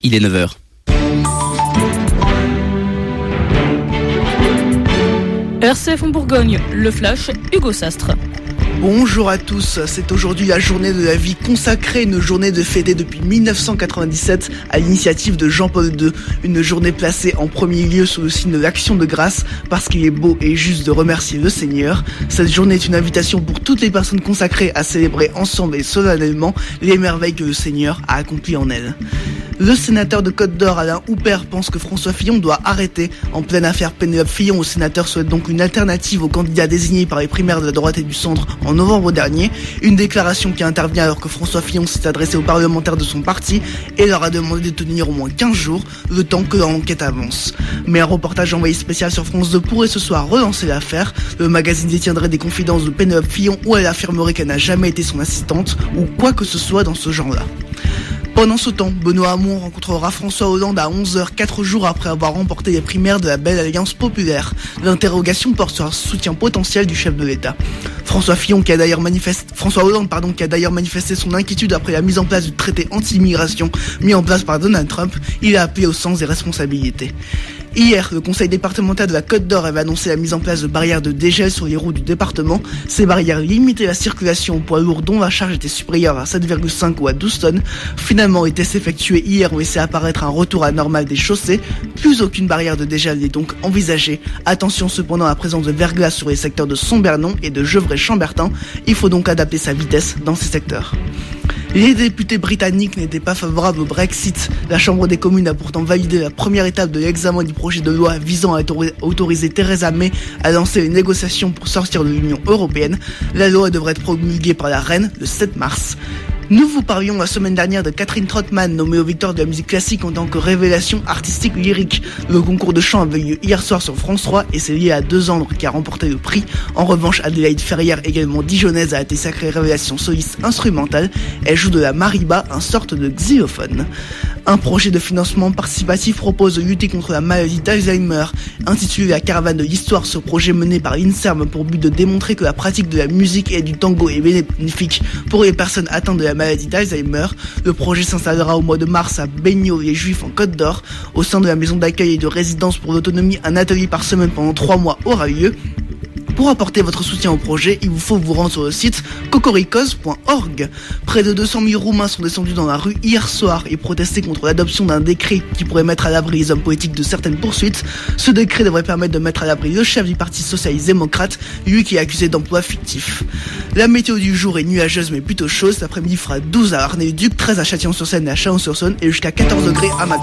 Il est 9h. RCF en Bourgogne, le flash, Hugo Sastre. Bonjour à tous, c'est aujourd'hui la journée de la vie consacrée, une journée de fêtée depuis 1997 à l'initiative de Jean-Paul II. Une journée placée en premier lieu sous le signe de l'action de grâce parce qu'il est beau et juste de remercier le Seigneur. Cette journée est une invitation pour toutes les personnes consacrées à célébrer ensemble et solennellement les merveilles que le Seigneur a accomplies en elles. Le sénateur de Côte-d'Or, Alain Houpert, pense que François Fillon doit arrêter. En pleine affaire Pénélope Fillon, le sénateur souhaite donc une alternative aux candidats désignés par les primaires de la droite et du centre en novembre dernier. Une déclaration qui intervient alors que François Fillon s'est adressé aux parlementaires de son parti et leur a demandé de tenir au moins 15 jours, le temps que l'enquête avance. Mais un reportage envoyé spécial sur France 2 pourrait ce soir relancer l'affaire. Le magazine détiendrait des confidences de Pénélope Fillon où elle affirmerait qu'elle n'a jamais été son assistante ou quoi que ce soit dans ce genre-là. Pendant ce temps, Benoît Hamon rencontrera François Hollande à 11h, 4 jours après avoir remporté les primaires de la Belle Alliance Populaire. L'interrogation porte sur un soutien potentiel du chef de l'État. François Hollande qui a d'ailleurs manifesté son inquiétude après la mise en place du traité anti-immigration mis en place par Donald Trump, il a appelé au sens des responsabilités. Hier, le conseil départemental de la Côte-d'Or avait annoncé la mise en place de barrières de dégel sur les routes du département. Ces barrières limitaient la circulation aux poids lourds dont la charge était supérieure à 7,5 ou à 12 tonnes. Finalement, les tests effectués hier ont laissé apparaître un retour à la normale des chaussées. Plus aucune barrière de dégel n'est donc envisagée. Attention cependant à la présence de verglas sur les secteurs de Sombernon et de Gevrey-Chambertin. Il faut donc adapter sa vitesse dans ces secteurs. Les députés britanniques n'étaient pas favorables au Brexit. La Chambre des communes a pourtant validé la première étape de l'examen du projet de loi visant à autoriser Theresa May à lancer les négociations pour sortir de l'Union européenne. La loi devrait être promulguée par la reine le 7 mars. Nous vous parlions la semaine dernière de Catherine Trottmann, nommée aux victoires de la musique classique en tant que révélation artistique lyrique. Le concours de chant avait lieu hier soir sur France 3 et c'est lié à Deux Andres qui a remporté le prix. En revanche, Adélaïde Ferrière, également dijonnaise, a été sacrée révélation soliste instrumentale. Elle joue de la mariba, un sorte de xylophone. Un projet de financement participatif propose de lutter contre la maladie d'Alzheimer. Intitulé La caravane de l'histoire, ce projet mené par l'INSERM a pour but de démontrer que la pratique de la musique et du tango est bénéfique pour les personnes atteintes de la maladie d'Alzheimer. Le projet s'installera au mois de mars à Baigneaux, les Juifs en Côte d'Or. Au sein de la maison d'accueil et de résidence pour l'autonomie, un atelier par semaine pendant 3 mois aura lieu. Pour apporter votre soutien au projet, il vous faut vous rendre sur le site cocoricos.org. Près de 200 000 Roumains sont descendus dans la rue hier soir et protestaient contre l'adoption d'un décret qui pourrait mettre à l'abri les hommes politiques de certaines poursuites. Ce décret devrait permettre de mettre à l'abri le chef du Parti socialiste démocrate, lui qui est accusé d'emploi fictif. La météo du jour est nuageuse mais plutôt chaude. Cet après-midi fera 12 à Arnay-le-Duc, 13 à Châtillon-sur-Seine et à Chalon-sur-Saône et jusqu'à 14 degrés à Madrid.